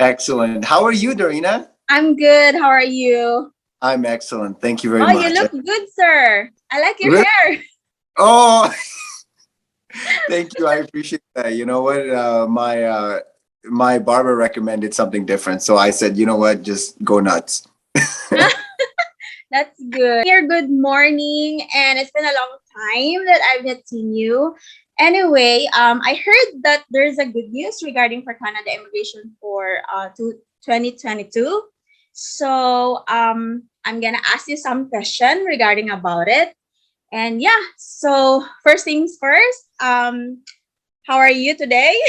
Excellent. How are you, Dorina? I'm good. How are you? I'm excellent. Thank you very Oh, you much. look good, sir. I like your Really? hair. Oh, thank you. I appreciate that. You know what? My barber recommended something different, so I said, you know what? Just go nuts. That's good. Here, good morning. And it's been a long time that I've not seen you. Anyway, I heard that there's a good news regarding for Canada immigration for 2022. So I'm gonna ask you some question regarding about it. And yeah, so first things first, how are you today?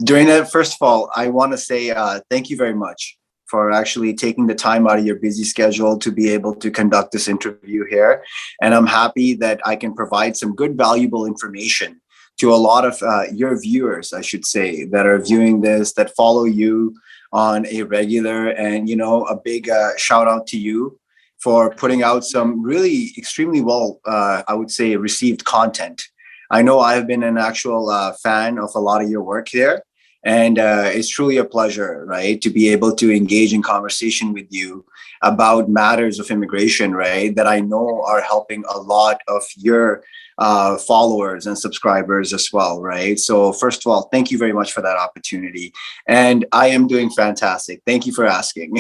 Dorina, first of all, I want to say thank you very much for actually taking the time out of your busy schedule to be able to conduct this interview here. And I'm happy that I can provide some good, valuable information to a lot of your viewers, I should say, that are viewing this, that follow you on a regular. And, you know, a big shout out to you for putting out some really extremely well, I would say, received content. I know I've been an actual fan of a lot of your work here, and it's truly a pleasure, right, to be able to engage in conversation with you about matters of immigration, right, that I know are helping a lot of your followers and subscribers as well, right? So, first of all, thank you very much for that opportunity. And I am doing fantastic. Thank you for asking.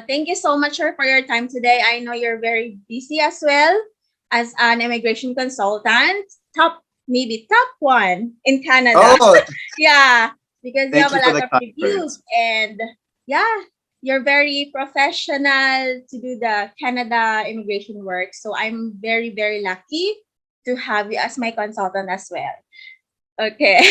Thank you so much, sir, for your time today. I know you're very busy as well as an immigration consultant. Maybe top one in Canada. Oh, Yeah, because you thank have a you for lot the of kind reviews words. and yeah, you're very professional to do the Canada immigration work. So I'm very, very lucky to have you as my consultant as well. Okay.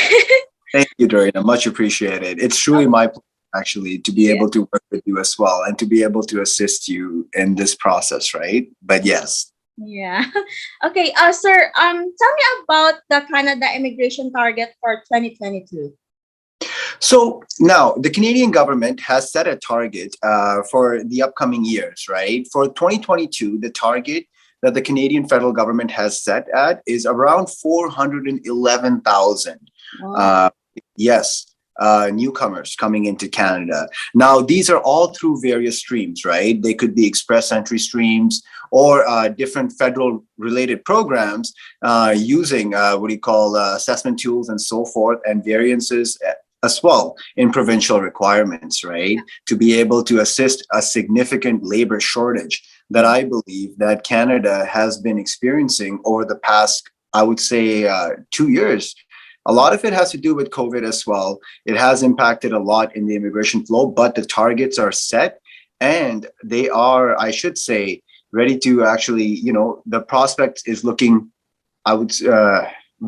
Thank you, Dorina. Much appreciated. It's truly my pleasure, actually, to be Yeah. able to work with you as well and to be able to assist you in this process, right? But yes. Yeah. Okay, sir, tell me about the Canada immigration target for 2022. So now the Canadian government has set a target for the upcoming years, right? For 2022, the target that the Canadian federal government has set at is around 411,000. Wow. Uh, yes. Newcomers coming into Canada. Now, these are all through various streams, right? They could be express entry streams or different federal related programs using what do you call assessment tools and so forth, and variances as well in provincial requirements, right? To be able to assist a significant labor shortage that I believe that Canada has been experiencing over the past, I would say, 2 years. A lot of it has to do with COVID as well. It has impacted a lot in the immigration flow, but the targets are set and they are, I should say, ready to actually, you know, the prospect is looking, I would,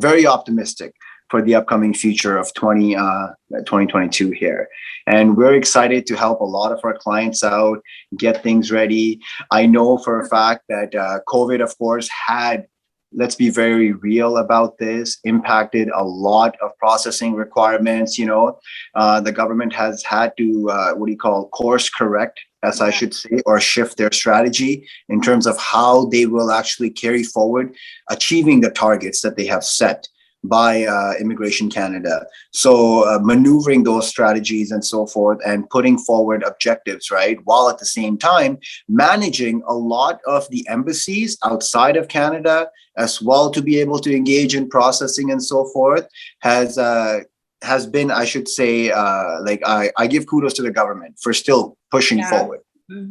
very optimistic for the upcoming future of 2022 here. And we're excited to help a lot of our clients out, get things ready. I know for a fact that COVID, of course, had, let's be very real about this, impacted a lot of processing requirements. You know, the government has had to, what do you call, course correct, as I Yeah. should say, or shift their strategy in terms of how they will actually carry forward achieving the targets that they have set by Immigration Canada. So maneuvering those strategies and so forth and putting forward objectives, right? While at the same time managing a lot of the embassies outside of Canada as well to be able to engage in processing and so forth has been, I should say, like I give kudos to the government for still pushing Yeah. forward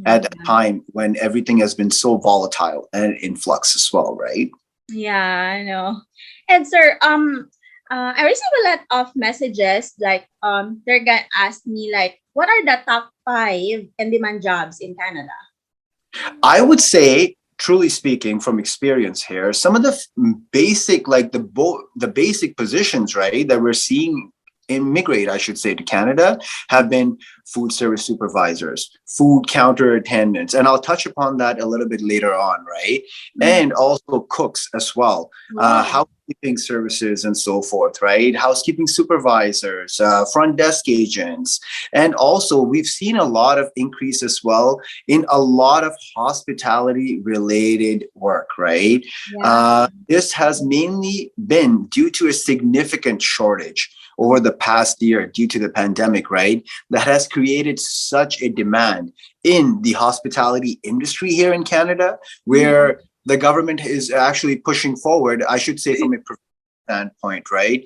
at a Mhm. time when everything has been so volatile and in flux as well, right? Yeah, I know. And sir, I receive a lot of messages like they're gonna ask me like what are the top five in demand jobs in Canada? I would say, truly speaking, from experience here, some of the basic, like the basic positions, right, that we're seeing immigrate, I should say, to Canada, have been food service supervisors, food counter attendants, and I'll touch upon that a little bit later on, right? Mhm. And also cooks as well, Wow. housekeeping services and so forth, right? Housekeeping supervisors, front desk agents, and also we've seen a lot of increase as well in a lot of hospitality related work, right? Yeah. This has mainly been due to a significant shortage over the past year due to the pandemic, right? That has created such a demand in the hospitality industry here in Canada, where the government is actually pushing forward, I should say, from a standpoint, right?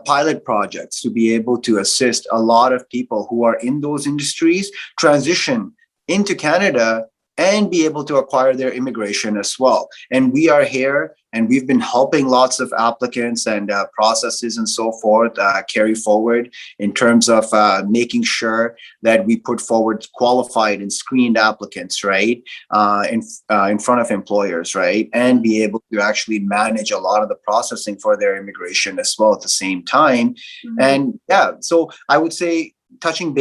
Pilot projects to be able to assist a lot of people who are in those industries transition into Canada and be able to acquire their immigration as well. And we are here and we've been helping lots of applicants and processes and so forth carry forward in terms of making sure that we put forward qualified and screened applicants, right, in front of employers, right, and be able to actually manage a lot of the processing for their immigration as well at the same time. And yeah, so I would say touching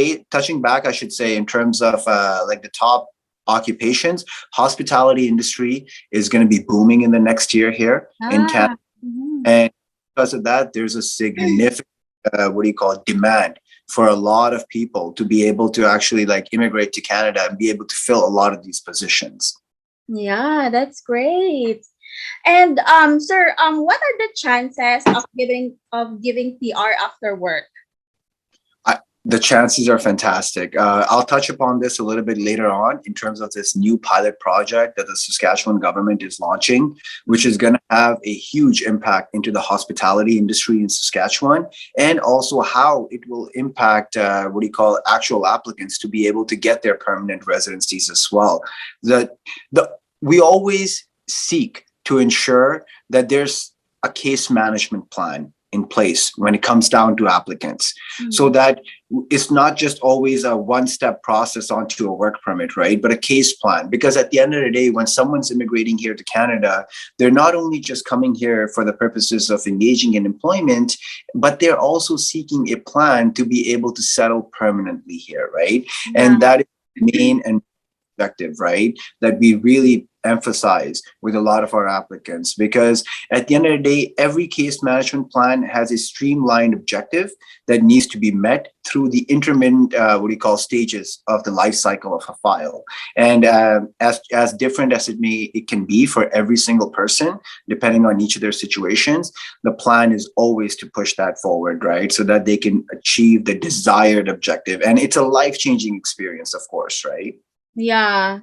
back, I should say, in terms of like the top occupations, hospitality industry is going to be booming in the next year here in Canada. And because of that, there's a significant, demand for a lot of people to be able to actually like immigrate to Canada and be able to fill a lot of these positions. Yeah, that's great. And sir, what are the chances of giving PR after work? The chances are fantastic. I'll touch upon this a little bit later on in terms of this new pilot project that the Saskatchewan government is launching, which is going to have a huge impact into the hospitality industry in Saskatchewan, and also how it will impact actual applicants to be able to get their permanent residencies as well. We always seek to ensure that there's a case management plan in place when it comes down to applicants, so that it's not just always a one-step process onto a work permit, right? But a case plan. Because at the end of the day, when someone's immigrating here to Canada, they're not only just coming here for the purposes of engaging in employment, but they're also seeking a plan to be able to settle permanently here, right? And that is the main and objective, right, that we really emphasize with a lot of our applicants, because at the end of the day, every case management plan has a streamlined objective that needs to be met through the intermittent stages of the life cycle of a file. And as different as it can be for every single person, depending on each of their situations, the plan is always to push that forward, right, so that they can achieve the desired objective. And it's a life-changing experience, of course, right? Yeah.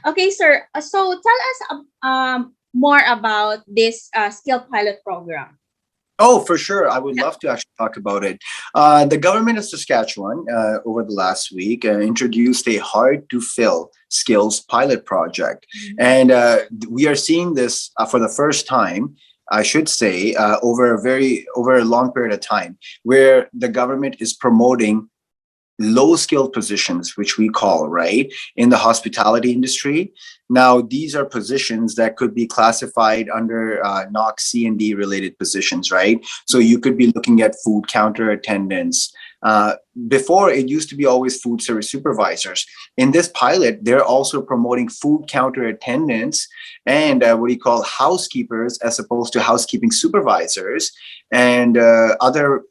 Okay, sir. So tell us more about this skill pilot program. Oh, for sure. I would love to actually talk about it. The government of Saskatchewan, over the last week, introduced a hard-to-fill skills pilot project. And we are seeing this for the first time, I should say, over a long period of time, where the government is promoting low skilled positions, which we call, right, in the hospitality industry. Now, these are positions that could be classified under NOC C&D related positions, right? So you could be looking at food counter attendants. Before, it used to be always food service supervisors. In this pilot, they're also promoting food counter attendants and housekeepers, as opposed to housekeeping supervisors, and other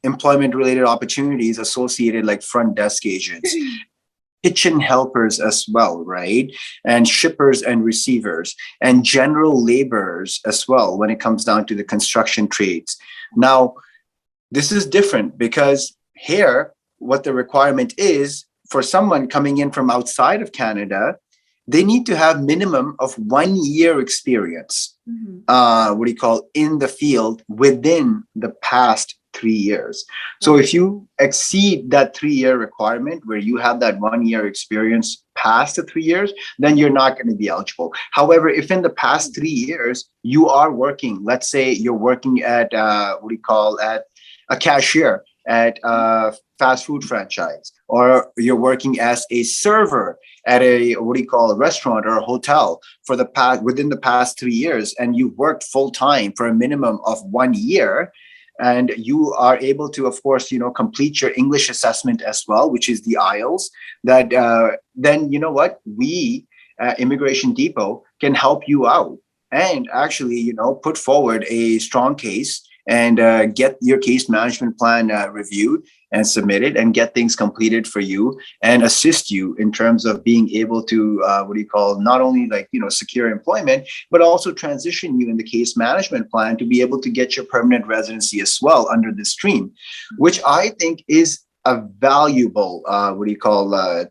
employment related opportunities associated, like front desk agents, kitchen helpers as well, right? And shippers and receivers and general laborers as well when it comes down to the construction trades. Now, this is different because here, what the requirement is for someone coming in from outside of Canada, they need to have minimum of 1 year experience, in the field within the past 3 years. So if you exceed that 3 year requirement where you have that 1 year experience past the 3 years, then you're not going to be eligible. However, if in the past 3 years you are working, let's say you're working at at a cashier at a fast food franchise, or you're working as a server at a restaurant or a hotel within the past 3 years, and you've worked full time for a minimum of 1 year, and you are able to, of course, complete your English assessment as well, which is the IELTS, that then we Immigration Depot can help you out and actually put forward a strong case and get your case management plan reviewed and submit it and get things completed for you and assist you in terms of being able to, not only secure employment, but also transition you in the case management plan to be able to get your permanent residency as well under this stream, which I think is a valuable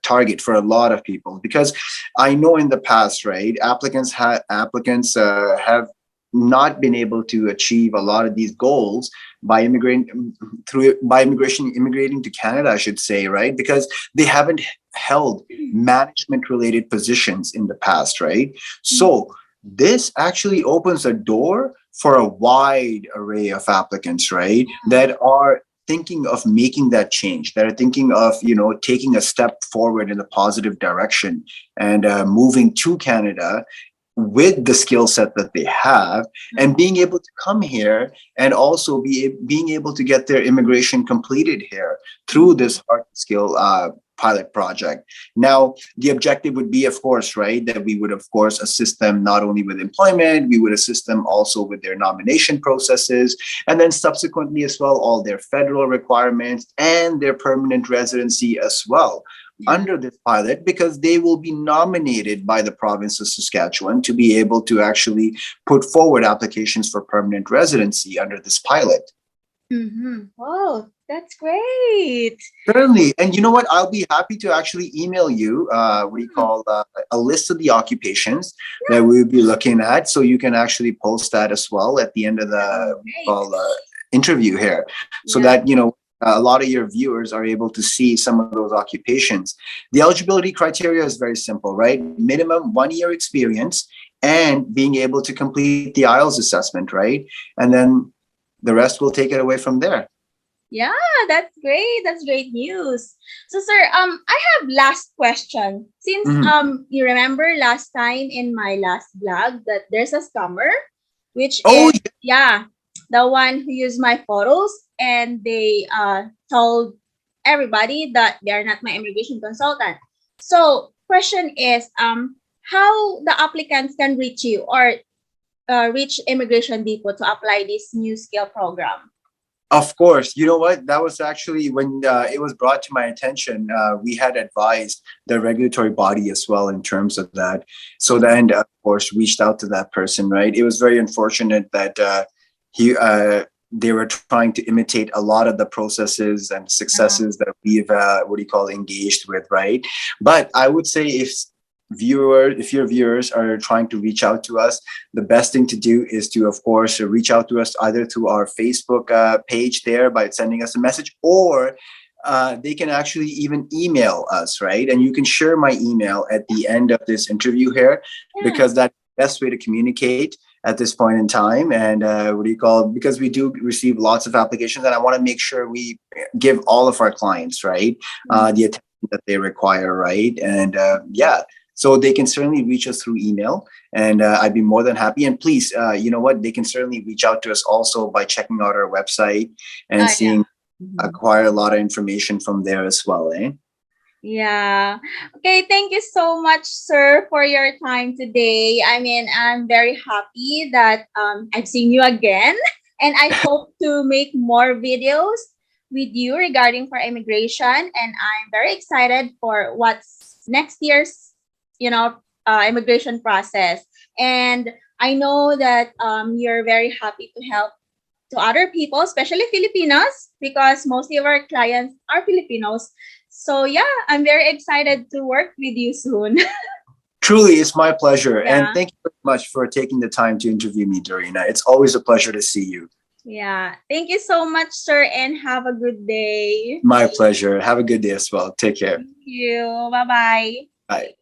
target for a lot of people, because I know in the past, right, applicants have not been able to achieve a lot of these goals by immigrating immigrating to Canada, I should say, right, because they haven't held management related positions in the past, right? So this actually opens a door for a wide array of applicants, right, that are thinking of making that change, that are thinking of taking a step forward in a positive direction and moving to Canada with the skill set that they have, and being able to come here and also being able to get their immigration completed here through this hard skill pilot project. Now, the objective would be, of course, right, that we would, of course, assist them not only with employment, we would assist them also with their nomination processes, and then subsequently as well, all their federal requirements and their permanent residency as well under this pilot, because they will be nominated by the province of Saskatchewan to be able to actually put forward applications for permanent residency under this pilot. Oh, that's great. Certainly. And you know what? I'll be happy to actually email you a list of the occupations that we'll be looking at. So you can actually post that as well at the end of the interview here. So that, a lot of your viewers are able to see some of those occupations. The eligibility criteria is very simple, right? Minimum 1 year experience and being able to complete the IELTS assessment, right? And then the rest will take it away from there. Yeah, that's great. That's great news. So, sir, I have last question. Since you remember last time in my last vlog that there's a scammer, which is the one who used my photos, and they told everybody that they are not my immigration consultant. So, question is, how the applicants can reach you or reach Immigration Depot to apply this new skill program? Of course. You know what? That was actually when it was brought to my attention. We had advised the regulatory body as well in terms of that. So then, of course, reached out to that person, right? It was very unfortunate that they were trying to imitate a lot of the processes and successes that we've, engaged with, right? But I would say if your viewers are trying to reach out to us, the best thing to do is to, of course, reach out to us either through our Facebook page there by sending us a message, or they can actually even email us, right? And you can share my email at the end of this interview here, because that's the best way to communicate at this point in time. And because we do receive lots of applications, and I want to make sure we give all of our clients, right, the attention that they require, right? And so they can certainly reach us through email, and I'd be more than happy. And please, they can certainly reach out to us also by checking out our website and acquire a lot of information from there as well, eh? Yeah. Okay, thank you so much, sir, for your time today. I mean, I'm very happy that I've seen you again, and I hope to make more videos with you regarding for immigration, and I'm very excited for what's next year's immigration process. And I know that you're very happy to help to other people, especially Filipinos, because most of our clients are Filipinos. So yeah, I'm very excited to work with you soon. Truly, it's my pleasure. And thank you very much for taking the time to interview me, Dorina. It's always a pleasure to see you. Yeah. Thank you so much, sir, and have a good day. My pleasure. Have a good day as well. Take care. Thank you. Bye-bye. Bye.